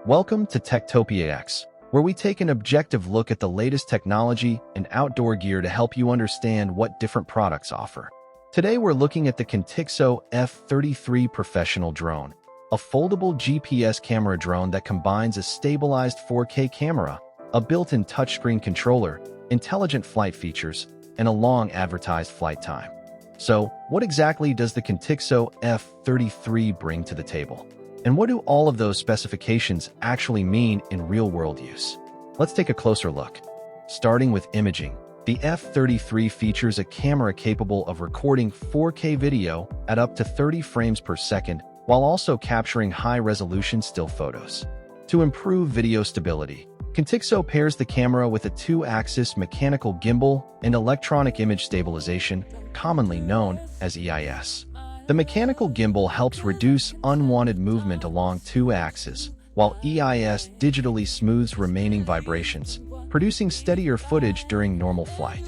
Welcome to TechTopiaX, where we take an objective look at the latest technology and outdoor gear to help you understand what different products offer. Today we're looking at the Contixo F33 Professional Drone, a foldable GPS camera drone that combines a stabilized 4K camera, a built-in touchscreen controller, intelligent flight features, and a long advertised flight time. So, what exactly does the Contixo F33 bring to the table? And what do all of those specifications actually mean in real-world use? Let's take a closer look. Starting with imaging, the F33 features a camera capable of recording 4K video at up to 30 frames per second while also capturing high-resolution still photos. To improve video stability, Contixo pairs the camera with a 2-axis mechanical gimbal and electronic image stabilization, commonly known as EIS. The mechanical gimbal helps reduce unwanted movement along 2 axes, while EIS digitally smooths remaining vibrations, producing steadier footage during normal flight.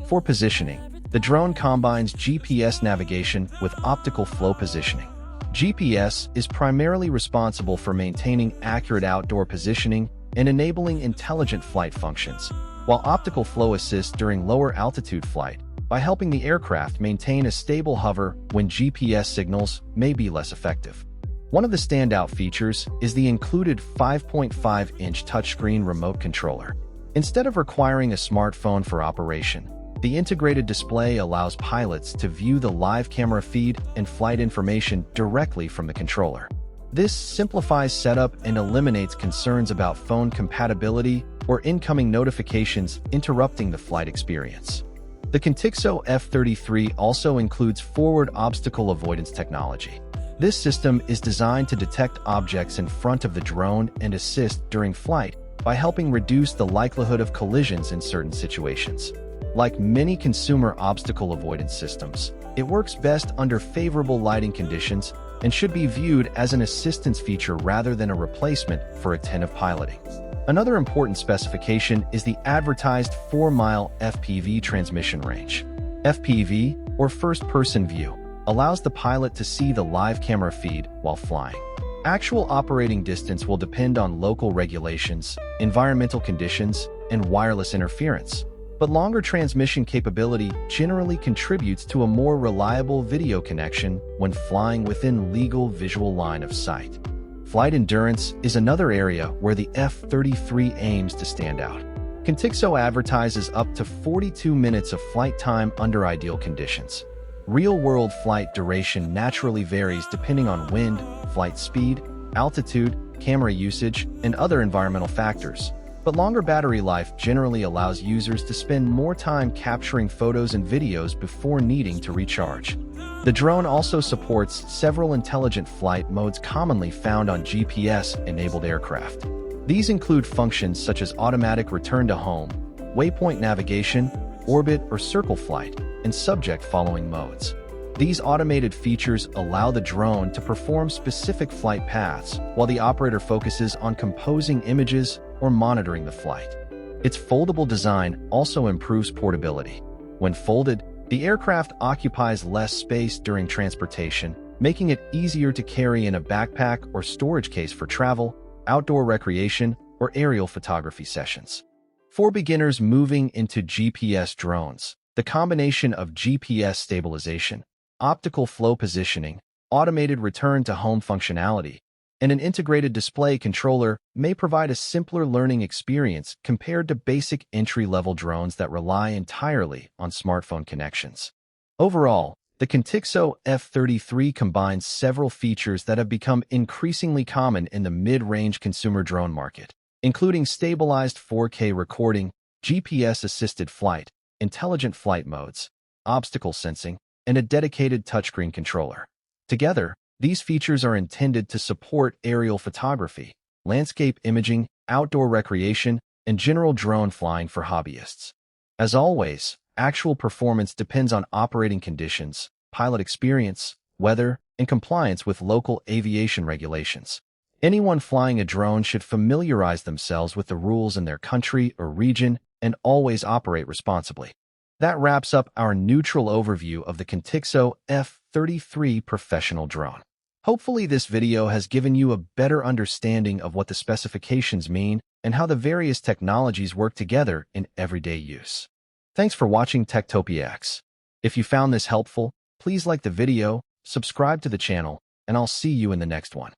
For positioning, the drone combines GPS navigation with optical flow positioning. GPS is primarily responsible for maintaining accurate outdoor positioning and enabling intelligent flight functions, while optical flow assists during lower altitude flight by helping the aircraft maintain a stable hover when GPS signals may be less effective. One of the standout features is the included 5.5-inch touchscreen remote controller. Instead of requiring a smartphone for operation, the integrated display allows pilots to view the live camera feed and flight information directly from the controller. This simplifies setup and eliminates concerns about phone compatibility or incoming notifications interrupting the flight experience. The Contixo F33 also includes forward obstacle avoidance technology. This system is designed to detect objects in front of the drone and assist during flight by helping reduce the likelihood of collisions in certain situations. Like many consumer obstacle avoidance systems, it works best under favorable lighting conditions and should be viewed as an assistance feature rather than a replacement for attentive piloting. Another important specification is the advertised 4-mile FPV transmission range. FPV, or first-person view, allows the pilot to see the live camera feed while flying. Actual operating distance will depend on local regulations, environmental conditions, and wireless interference, but longer transmission capability generally contributes to a more reliable video connection when flying within legal visual line of sight. Flight endurance is another area where the F33 aims to stand out. Contixo advertises up to 42 minutes of flight time under ideal conditions. Real-world flight duration naturally varies depending on wind, flight speed, altitude, camera usage, and other environmental factors, but longer battery life generally allows users to spend more time capturing photos and videos before needing to recharge. The drone also supports several intelligent flight modes commonly found on GPS-enabled aircraft. These include functions such as automatic return to home, waypoint navigation, orbit or circle flight, and subject following modes. These automated features allow the drone to perform specific flight paths while the operator focuses on composing images or monitoring the flight. Its foldable design also improves portability. When folded, the aircraft occupies less space during transportation, making it easier to carry in a backpack or storage case for travel, outdoor recreation, or aerial photography sessions. For beginners moving into GPS drones, the combination of GPS stabilization, optical flow positioning, automated return-to-home functionality, and an integrated display controller may provide a simpler learning experience compared to basic entry-level drones that rely entirely on smartphone connections. Overall, the Contixo F33 combines several features that have become increasingly common in the mid-range consumer drone market, including stabilized 4K recording, GPS-assisted flight, intelligent flight modes, obstacle sensing, and a dedicated touchscreen controller. Together, these features are intended to support aerial photography, landscape imaging, outdoor recreation, and general drone flying for hobbyists. As always, actual performance depends on operating conditions, pilot experience, weather, and compliance with local aviation regulations. Anyone flying a drone should familiarize themselves with the rules in their country or region and always operate responsibly. That wraps up our neutral overview of the Contixo F33 Professional Drone. Hopefully this video has given you a better understanding of what the specifications mean and how the various technologies work together in everyday use. Thanks for watching TechTopiaX. If you found this helpful, please like the video, subscribe to the channel, and I'll see you in the next one.